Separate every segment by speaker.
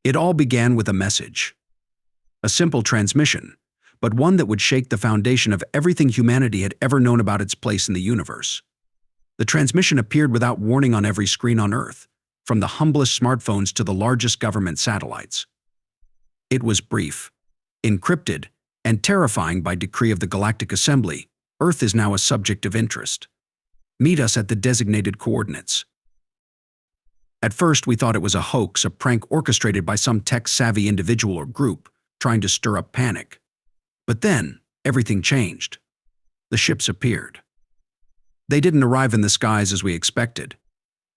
Speaker 1: It all began with a message. A simple transmission, but one that would shake the foundation of everything humanity had ever known about its place in the universe. The transmission appeared without warning on every screen on Earth, from the humblest smartphones to the largest government satellites. It was brief, encrypted, and terrifying. By decree of the Galactic Assembly, Earth is now a subject of interest. Meet us at the designated coordinates. At first, we thought it was a hoax, a prank orchestrated by some tech-savvy individual or group trying to stir up panic. But then, everything changed. The ships appeared. They didn't arrive in the skies as we expected,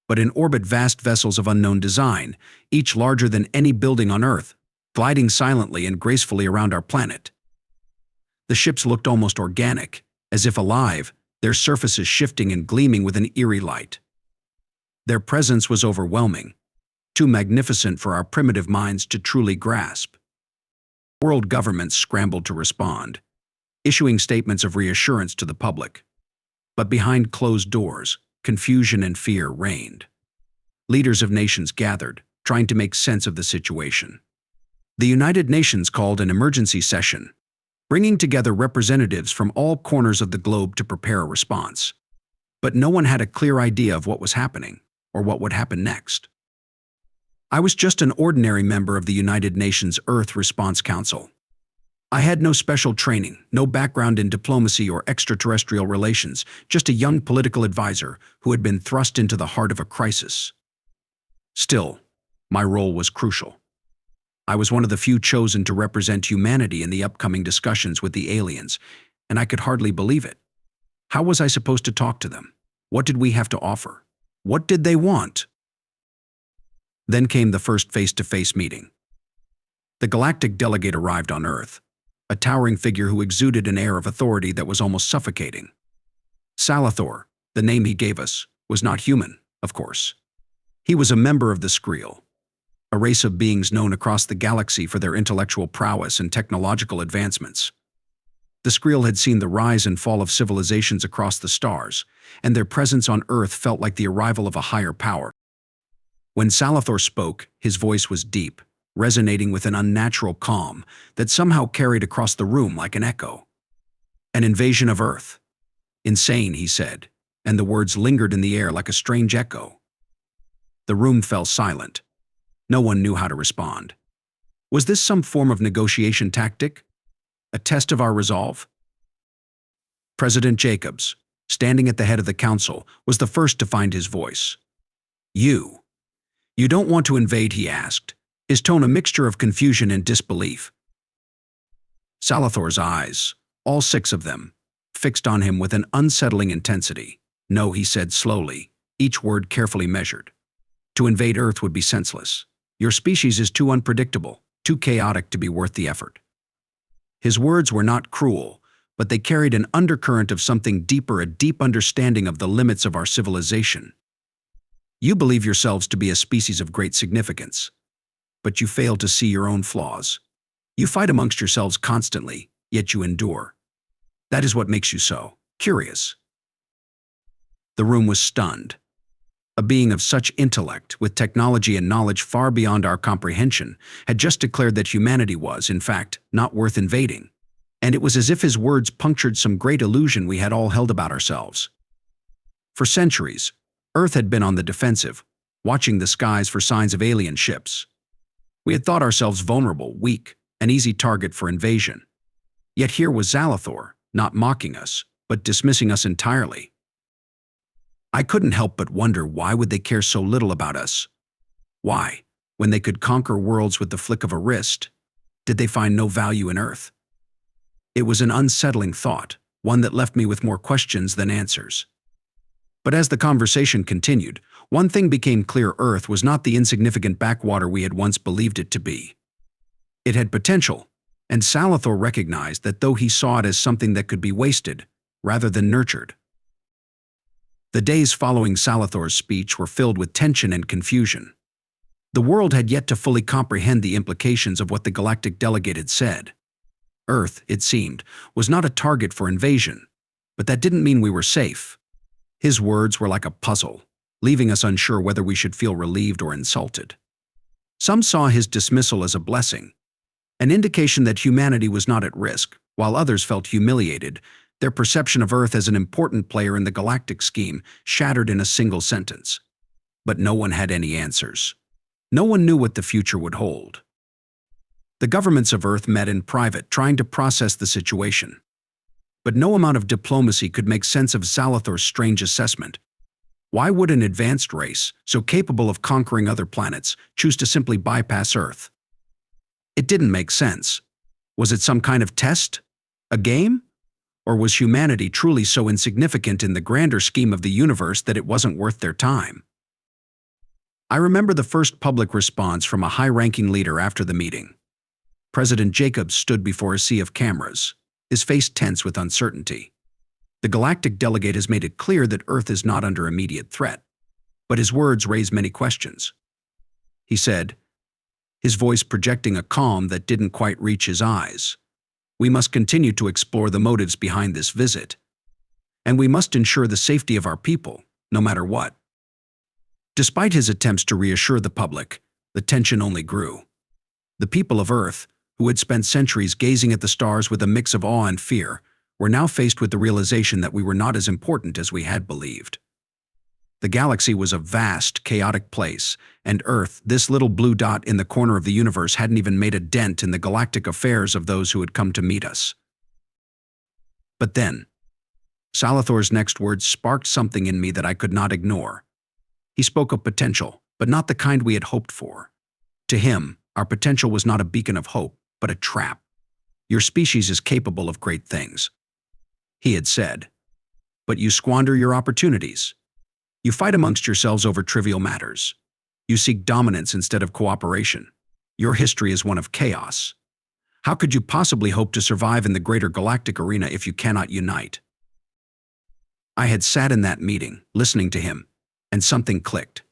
Speaker 1: but in orbit, vast vessels of unknown design, each larger than any building on Earth, gliding silently and gracefully around our planet. The ships looked almost organic, as if alive, their surfaces shifting and gleaming with an eerie light. Their presence was overwhelming, too magnificent for our primitive minds to truly grasp. World governments scrambled to respond, issuing statements of reassurance to the public. But behind closed doors, confusion and fear reigned. Leaders of nations gathered, trying to make sense of the situation. The United Nations called an emergency session, bringing together representatives from all corners of the globe to prepare a response. But no one had a clear idea of what was happening, or what would happen next. I was just an ordinary member of the United Nations Earth Response Council. I had no special training, no background in diplomacy or extraterrestrial relations, just a young political advisor who had been thrust into the heart of a crisis. Still, my role was crucial. I was one of the few chosen to represent humanity in the upcoming discussions with the aliens, and I could hardly believe it. How was I supposed to talk to them? What did we have to offer? What did they want? Then came the first face-to-face meeting. The Galactic Delegate arrived on Earth, a towering figure who exuded an air of authority that was almost suffocating. Xalathor, the name he gave us, was not human, of course. He was a member of the Skrill, a race of beings known across the galaxy for their intellectual prowess and technological advancements. The Skrill had seen the rise and fall of civilizations across the stars, and their presence on Earth felt like the arrival of a higher power. When Xalathor spoke, his voice was deep, resonating with an unnatural calm that somehow carried across the room like an echo. An invasion of Earth. Insane, he said, and the words lingered in the air like a strange echo. The room fell silent. No one knew how to respond. Was this some form of negotiation tactic? A test of our resolve? President Jacobs, standing at the head of the council, was the first to find his voice. You don't want to invade, he asked, his tone a mixture of confusion and disbelief. Xalathor's eyes, all 6 of them, fixed on him with an unsettling intensity. No, he said slowly, each word carefully measured. To invade Earth would be senseless. Your species is too unpredictable, too chaotic to be worth the effort. His words were not cruel, but they carried an undercurrent of something deeper, a deep understanding of the limits of our civilization. You believe yourselves to be a species of great significance, but you fail to see your own flaws. You fight amongst yourselves constantly, yet you endure. That is what makes you so curious. The room was stunned. A being of such intellect, with technology and knowledge far beyond our comprehension, had just declared that humanity was, in fact, not worth invading. And it was as if his words punctured some great illusion we had all held about ourselves. For centuries, Earth had been on the defensive, watching the skies for signs of alien ships. We had thought ourselves vulnerable, weak, an easy target for invasion. Yet here was Xalathor, not mocking us, but dismissing us entirely. I couldn't help but wonder, why would they care so little about us? Why, when they could conquer worlds with the flick of a wrist, did they find no value in Earth? It was an unsettling thought, one that left me with more questions than answers. But as the conversation continued, one thing became clear: Earth was not the insignificant backwater we had once believed it to be. It had potential, and Xalathor recognized that, though he saw it as something that could be wasted, rather than nurtured. The days following Xalathor's speech were filled with tension and confusion. The world had yet to fully comprehend the implications of what the Galactic Delegate had said. Earth, it seemed, was not a target for invasion, but that didn't mean we were safe. His words were like a puzzle, leaving us unsure whether we should feel relieved or insulted. Some saw his dismissal as a blessing, an indication that humanity was not at risk, while others felt humiliated, their perception of Earth as an important player in the galactic scheme shattered in a single sentence. But no one had any answers. No one knew what the future would hold. The governments of Earth met in private, trying to process the situation. But no amount of diplomacy could make sense of Xalathor's strange assessment. Why would an advanced race, so capable of conquering other planets, choose to simply bypass Earth? It didn't make sense. Was it some kind of test? A game? Or was humanity truly so insignificant in the grander scheme of the universe that it wasn't worth their time? I remember the first public response from a high-ranking leader after the meeting. President Jacobs stood before a sea of cameras, his face tense with uncertainty. The Galactic Delegate has made it clear that Earth is not under immediate threat, but his words raise many questions. He said, his voice projecting a calm that didn't quite reach his eyes. We must continue to explore the motives behind this visit, and we must ensure the safety of our people, no matter what. Despite his attempts to reassure the public, the tension only grew. The people of Earth, who had spent centuries gazing at the stars with a mix of awe and fear, were now faced with the realization that we were not as important as we had believed. The galaxy was a vast, chaotic place, and Earth, this little blue dot in the corner of the universe, hadn't even made a dent in the galactic affairs of those who had come to meet us. But then, Xalathor's next words sparked something in me that I could not ignore. He spoke of potential, but not the kind we had hoped for. To him, our potential was not a beacon of hope, but a trap. Your species is capable of great things, he had said, but you squander your opportunities. You fight amongst yourselves over trivial matters. You seek dominance instead of cooperation. Your history is one of chaos. How could you possibly hope to survive in the greater galactic arena if you cannot unite? I had sat in that meeting, listening to him, and something clicked.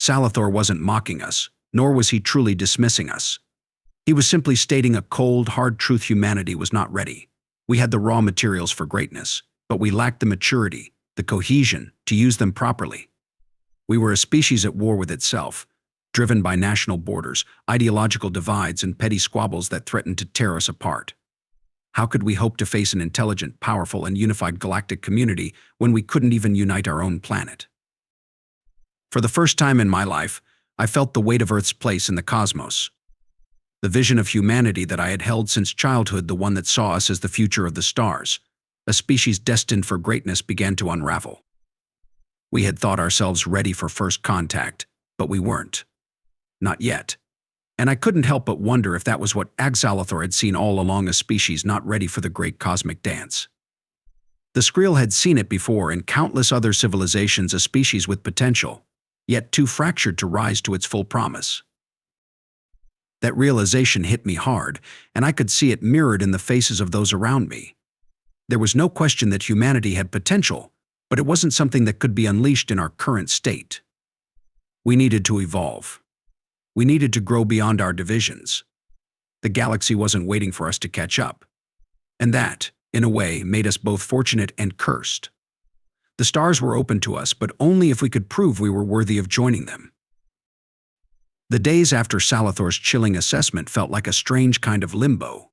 Speaker 1: Xalathor wasn't mocking us, nor was he truly dismissing us. He was simply stating a cold, hard truth: humanity was not ready. We had the raw materials for greatness, but we lacked the maturity, the cohesion, to use them properly. We were a species at war with itself, driven by national borders, ideological divides, and petty squabbles that threatened to tear us apart. How could we hope to face an intelligent, powerful, and unified galactic community when we couldn't even unite our own planet? For the first time in my life, I felt the weight of Earth's place in the cosmos. The vision of humanity that I had held since childhood, the one that saw us as the future of the stars, a species destined for greatness, began to unravel. We had thought ourselves ready for first contact, but we weren't. Not yet. And I couldn't help but wonder if that was what Xalathor had seen all along: a species not ready for the great cosmic dance. The Skrill had seen it before in countless other civilizations, a species with potential, yet too fractured to rise to its full promise. That realization hit me hard, and I could see it mirrored in the faces of those around me. There was no question that humanity had potential, but it wasn't something that could be unleashed in our current state. We needed to evolve. We needed to grow beyond our divisions. The galaxy wasn't waiting for us to catch up. And that, in a way, made us both fortunate and cursed. The stars were open to us, but only if we could prove we were worthy of joining them. The days after Xalathor's chilling assessment felt like a strange kind of limbo.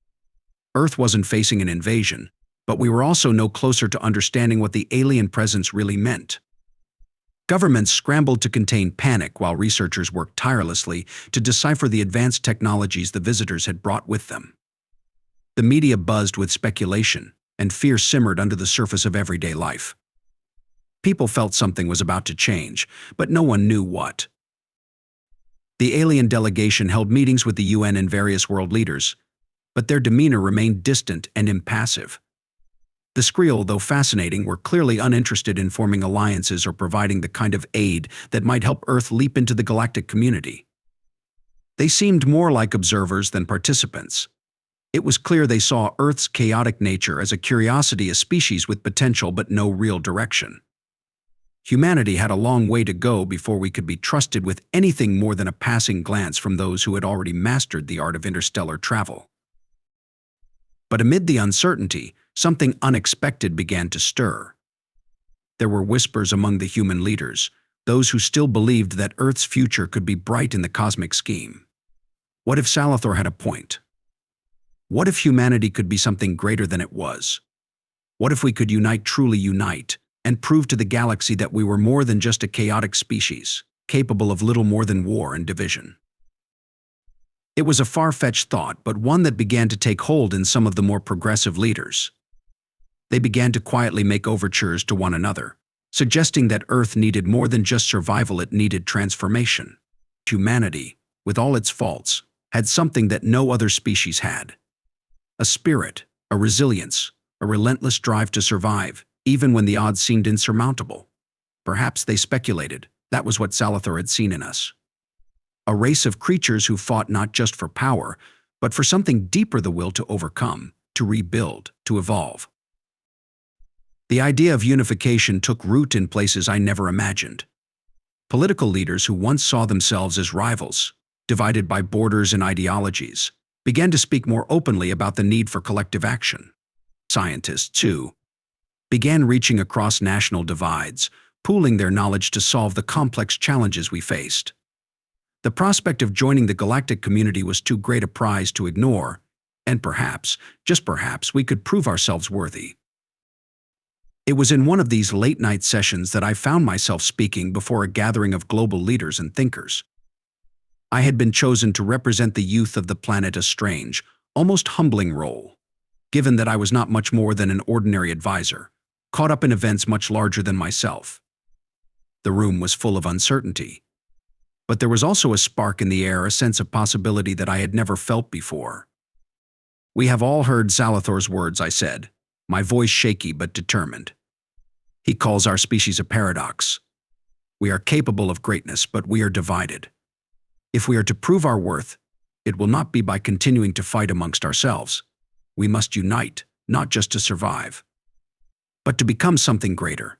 Speaker 1: Earth wasn't facing an invasion, but we were also no closer to understanding what the alien presence really meant. Governments scrambled to contain panic while researchers worked tirelessly to decipher the advanced technologies the visitors had brought with them. The media buzzed with speculation, and fear simmered under the surface of everyday life. People felt something was about to change, but no one knew what. The alien delegation held meetings with the UN and various world leaders, but their demeanor remained distant and impassive. The Skrill, though fascinating, were clearly uninterested in forming alliances or providing the kind of aid that might help Earth leap into the galactic community. They seemed more like observers than participants. It was clear they saw Earth's chaotic nature as a curiosity, a species with potential but no real direction. Humanity had a long way to go before we could be trusted with anything more than a passing glance from those who had already mastered the art of interstellar travel. But amid the uncertainty, something unexpected began to stir. There were whispers among the human leaders, those who still believed that Earth's future could be bright in the cosmic scheme. What if Xalathor had a point? What if humanity could be something greater than it was? What if we could truly unite, and prove to the galaxy that we were more than just a chaotic species, capable of little more than war and division? It was a far-fetched thought, but one that began to take hold in some of the more progressive leaders. They began to quietly make overtures to one another, suggesting that Earth needed more than just survival, it needed transformation. Humanity, with all its faults, had something that no other species had. A spirit, a resilience, a relentless drive to survive, even when the odds seemed insurmountable. Perhaps, they speculated, that was what Xalathor had seen in us. A race of creatures who fought not just for power, but for something deeper, the will to overcome, to rebuild, to evolve. The idea of unification took root in places I never imagined. Political leaders who once saw themselves as rivals, divided by borders and ideologies, began to speak more openly about the need for collective action. Scientists, too, began reaching across national divides, pooling their knowledge to solve the complex challenges we faced. The prospect of joining the galactic community was too great a prize to ignore, and perhaps, just perhaps, we could prove ourselves worthy. It was in one of these late-night sessions that I found myself speaking before a gathering of global leaders and thinkers. I had been chosen to represent the youth of the planet, a strange, almost humbling role, given that I was not much more than an ordinary advisor, caught up in events much larger than myself. The room was full of uncertainty, but there was also a spark in the air, a sense of possibility that I had never felt before. "We have all heard Xalathor's words," I said, my voice shaky but determined. "He calls our species a paradox. We are capable of greatness, but we are divided. If we are to prove our worth, it will not be by continuing to fight amongst ourselves. We must unite, not just to survive, but to become something greater.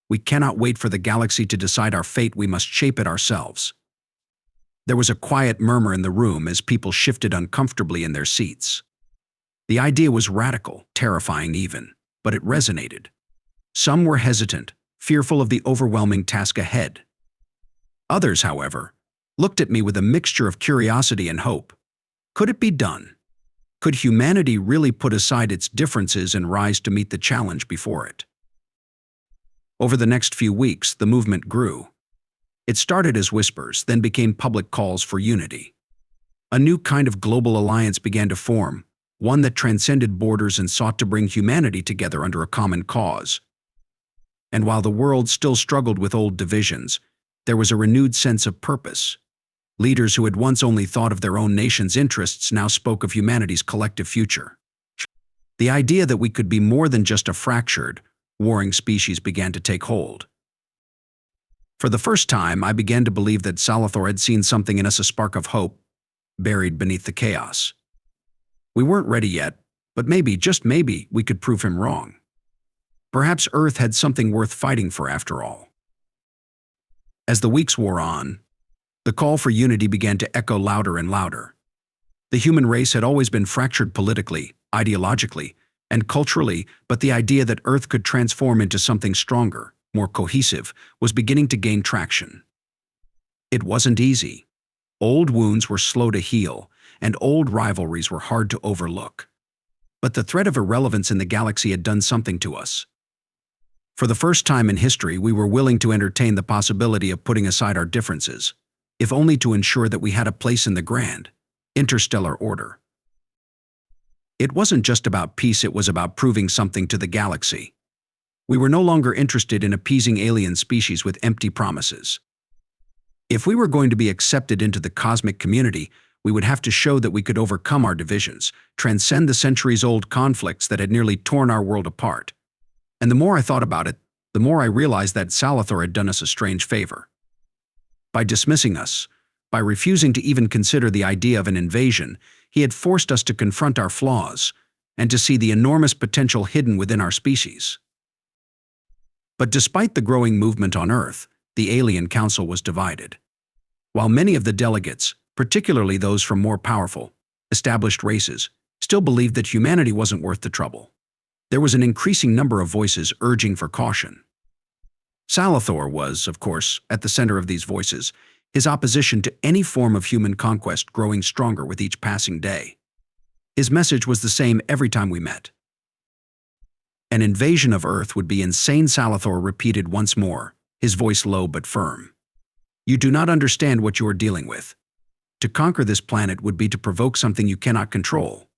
Speaker 1: We cannot wait for the galaxy to decide our fate, we must shape it ourselves." There was a quiet murmur in the room as people shifted uncomfortably in their seats. The idea was radical, terrifying even, but it resonated. Some were hesitant, fearful of the overwhelming task ahead. Others, however, looked at me with a mixture of curiosity and hope. Could it be done? Could humanity really put aside its differences and rise to meet the challenge before it? Over the next few weeks, the movement grew. It started as whispers, then became public calls for unity. A new kind of global alliance began to form, one that transcended borders and sought to bring humanity together under a common cause. And while the world still struggled with old divisions, there was a renewed sense of purpose. Leaders who had once only thought of their own nation's interests now spoke of humanity's collective future. The idea that we could be more than just a fractured, warring species began to take hold. For the first time, I began to believe that Xalathor had seen something in us, a spark of hope, buried beneath the chaos. We weren't ready yet, but maybe, just maybe, we could prove him wrong. Perhaps Earth had something worth fighting for after all. As the weeks wore on, the call for unity began to echo louder and louder. The human race had always been fractured politically, ideologically, and culturally, but the idea that Earth could transform into something stronger, more cohesive, was beginning to gain traction. It wasn't easy. Old wounds were slow to heal, and old rivalries were hard to overlook. But the threat of irrelevance in the galaxy had done something to us. For the first time in history, we were willing to entertain the possibility of putting aside our differences, if only to ensure that we had a place in the grand, interstellar order. It wasn't just about peace, it was about proving something to the galaxy. We were no longer interested in appeasing alien species with empty promises. If we were going to be accepted into the cosmic community, we would have to show that we could overcome our divisions, transcend the centuries-old conflicts that had nearly torn our world apart. And the more I thought about it, the more I realized that Xalathor had done us a strange favor. By dismissing us, by refusing to even consider the idea of an invasion, he had forced us to confront our flaws and to see the enormous potential hidden within our species. But despite the growing movement on Earth, the Alien Council was divided. While many of the delegates, particularly those from more powerful, established races, still believed that humanity wasn't worth the trouble, there was an increasing number of voices urging for caution. Xalathor was, of course, at the center of these voices, his opposition to any form of human conquest growing stronger with each passing day. His message was the same every time we met. An invasion of Earth would be insane, Xalathor repeated once more, his voice low but firm. You do not understand what you are dealing with. To conquer this planet would be to provoke something you cannot control.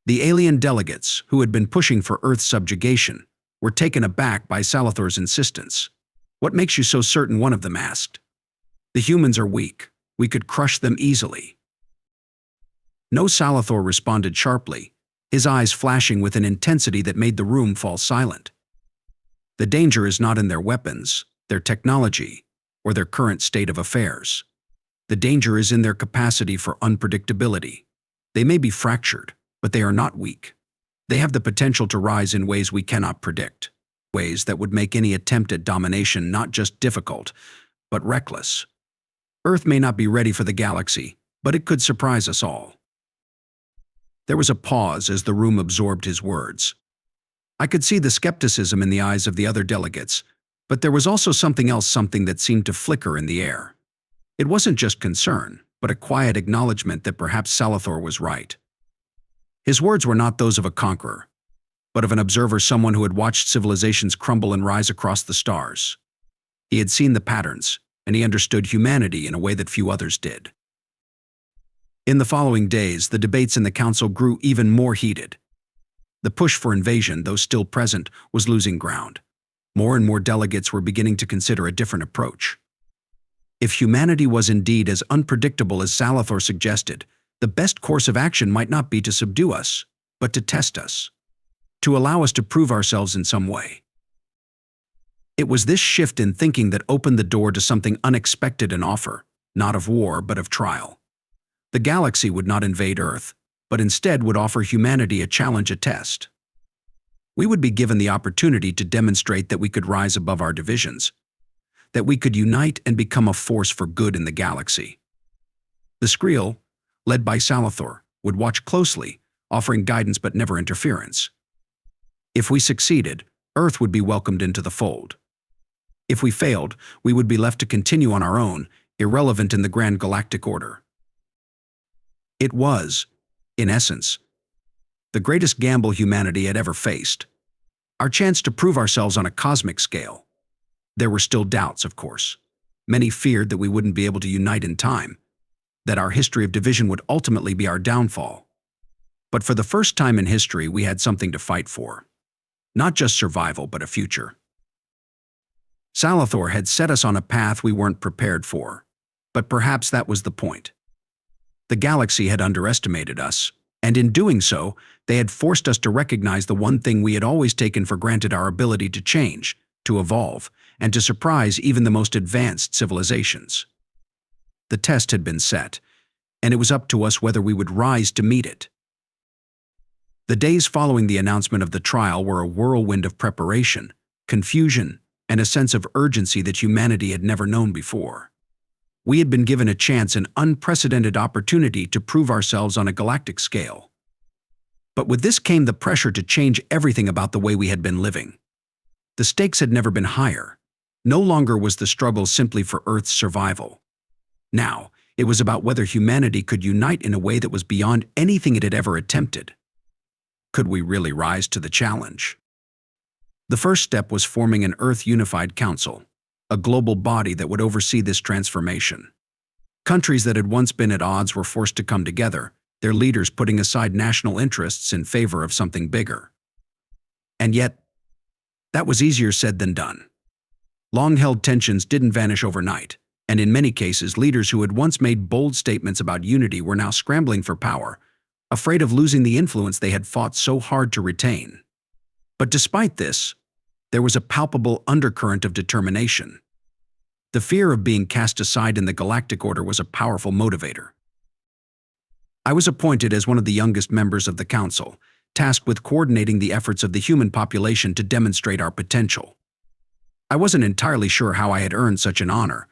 Speaker 1: The alien delegates, who had been pushing for Earth's subjugation, were taken aback by Xalathor's insistence. What makes you so certain? One of them asked. The humans are weak. We could crush them easily. No, Xalathor responded sharply, his eyes flashing with an intensity that made the room fall silent. The danger is not in their weapons, their technology, or their current state of affairs. The danger is in their capacity for unpredictability. They may be fractured, but they are not weak. They have the potential to rise in ways we cannot predict, ways that would make any attempt at domination not just difficult, but reckless. Earth may not be ready for the galaxy, but it could surprise us all. There was a pause as the room absorbed his words. I could see the skepticism in the eyes of the other delegates, but there was also something else, something that seemed to flicker in the air. It wasn't just concern, but a quiet acknowledgement that perhaps Xalathor was right. His words were not those of a conqueror, but of an observer, someone who had watched civilizations crumble and rise across the stars. He had seen the patterns, and he understood humanity in a way that few others did. In the following days, the debates in the council grew even more heated. The push for invasion, though still present, was losing ground. More and more delegates were beginning to consider a different approach. If humanity was indeed as unpredictable as Xalathor suggested, the best course of action might not be to subdue us, but to test us, to allow us to prove ourselves in some way. It was this shift in thinking that opened the door to something unexpected, an offer, not of war, but of trial. The galaxy would not invade Earth, but instead would offer humanity a challenge, a test. We would be given the opportunity to demonstrate that we could rise above our divisions, that we could unite and become a force for good in the galaxy. The Skrill, led by Xalathor, would watch closely, offering guidance but never interference. If we succeeded, Earth would be welcomed into the fold. If we failed, we would be left to continue on our own, irrelevant in the grand galactic order. It was, in essence, the greatest gamble humanity had ever faced. Our chance to prove ourselves on a cosmic scale. There were still doubts, of course. Many feared that we wouldn't be able to unite in time, that our history of division would ultimately be our downfall. But for the first time in history, we had something to fight for. Not just survival, but a future. Xalathor had set us on a path we weren't prepared for, but perhaps that was the point. The galaxy had underestimated us, and in doing so, they had forced us to recognize the one thing we had always taken for granted: our ability to change, to evolve, and to surprise even the most advanced civilizations. The test had been set, and it was up to us whether we would rise to meet it. The days following the announcement of the trial were a whirlwind of preparation, confusion, and a sense of urgency that humanity had never known before. We had been given a chance, an unprecedented opportunity to prove ourselves on a galactic scale. But with this came the pressure to change everything about the way we had been living. The stakes had never been higher. No longer was the struggle simply for Earth's survival. Now, it was about whether humanity could unite in a way that was beyond anything it had ever attempted. Could we really rise to the challenge? The first step was forming an Earth-unified council, a global body that would oversee this transformation. Countries that had once been at odds were forced to come together, their leaders putting aside national interests in favor of something bigger. And yet, that was easier said than done. Long-held tensions didn't vanish overnight, and in many cases, leaders who had once made bold statements about unity were now scrambling for power, afraid of losing the influence they had fought so hard to retain. But despite this, there was a palpable undercurrent of determination. The fear of being cast aside in the galactic order was a powerful motivator. I was appointed as one of the youngest members of the council, tasked with coordinating the efforts of the human population to demonstrate our potential. I wasn't entirely sure how I had earned such an honor,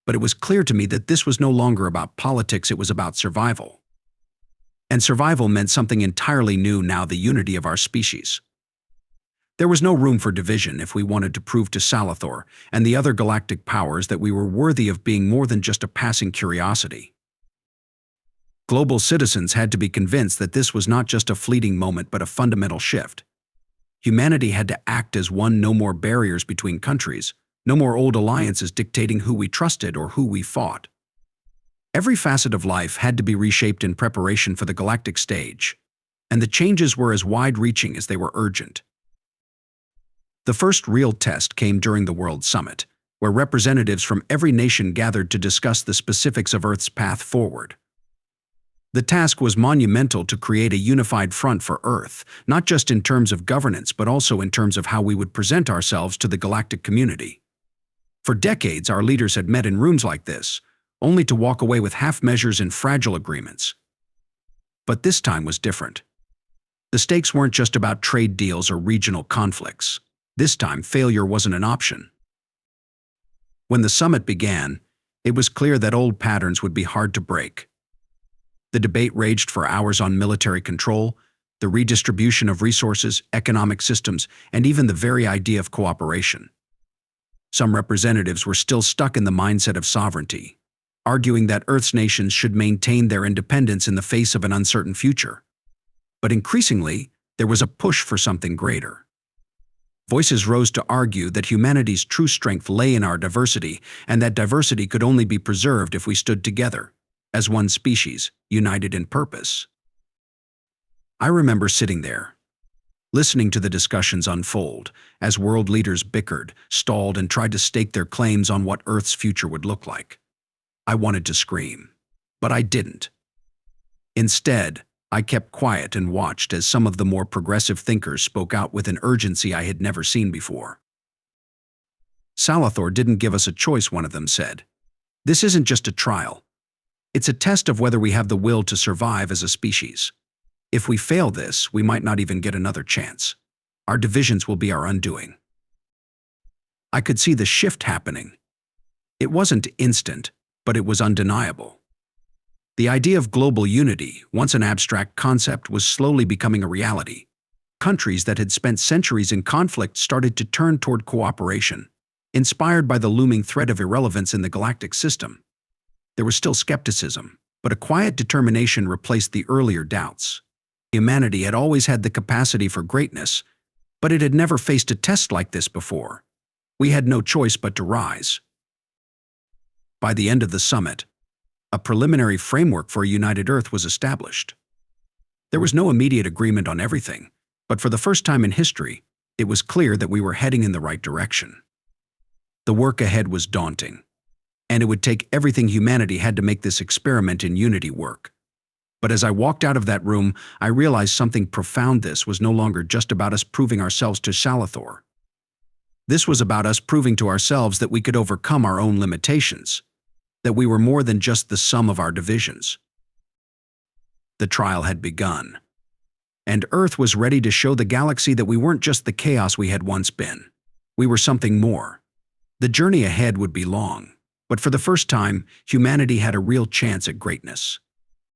Speaker 1: but it was clear to me that this was no longer about politics, it was about survival. And survival meant something entirely new now: the unity of our species. There was no room for division if we wanted to prove to Xalathor and the other galactic powers that we were worthy of being more than just a passing curiosity. Global citizens had to be convinced that this was not just a fleeting moment but a fundamental shift. Humanity had to act as one, no more barriers between countries, no more old alliances dictating who we trusted or who we fought. Every facet of life had to be reshaped in preparation for the galactic stage, and the changes were as wide-reaching as they were urgent. The first real test came during the World Summit, where representatives from every nation gathered to discuss the specifics of Earth's path forward. The task was monumental to create a unified front for Earth, not just in terms of governance but also in terms of how we would present ourselves to the galactic community. For decades, our leaders had met in rooms like this, only to walk away with half measures and fragile agreements. But this time was different. The stakes weren't just about trade deals or regional conflicts. This time, failure wasn't an option. When the summit began, it was clear that old patterns would be hard to break. The debate raged for hours on military control, the redistribution of resources, economic systems, and even the very idea of cooperation. Some representatives were still stuck in the mindset of sovereignty, arguing that Earth's nations should maintain their independence in the face of an uncertain future. But increasingly, there was a push for something greater. Voices rose to argue that humanity's true strength lay in our diversity, and that diversity could only be preserved if we stood together, as one species, united in purpose. I remember sitting there, listening to the discussions unfold, as world leaders bickered, stalled, and tried to stake their claims on what Earth's future would look like. I wanted to scream, but I didn't. Instead, I kept quiet and watched as some of the more progressive thinkers spoke out with an urgency I had never seen before. "Xalathor didn't give us a choice," one of them said. "This isn't just a trial. It's a test of whether we have the will to survive as a species. If we fail this, we might not even get another chance. Our divisions will be our undoing." I could see the shift happening. It wasn't instant, but it was undeniable. The idea of global unity, once an abstract concept, was slowly becoming a reality. Countries that had spent centuries in conflict started to turn toward cooperation, inspired by the looming threat of irrelevance in the galactic system. There was still skepticism, but a quiet determination replaced the earlier doubts. Humanity had always had the capacity for greatness, but it had never faced a test like this before. We had no choice but to rise. By the end of the summit, a preliminary framework for a united Earth was established. There was no immediate agreement on everything, but for the first time in history, it was clear that we were heading in the right direction. The work ahead was daunting, and it would take everything humanity had to make this experiment in unity work. But as I walked out of that room, I realized something profound. This was no longer just about us proving ourselves to Xalathor. This was about us proving to ourselves that we could overcome our own limitations, that we were more than just the sum of our divisions. The trial had begun, and Earth was ready to show the galaxy that we weren't just the chaos we had once been. We were something more. The journey ahead would be long, but for the first time, humanity had a real chance at greatness.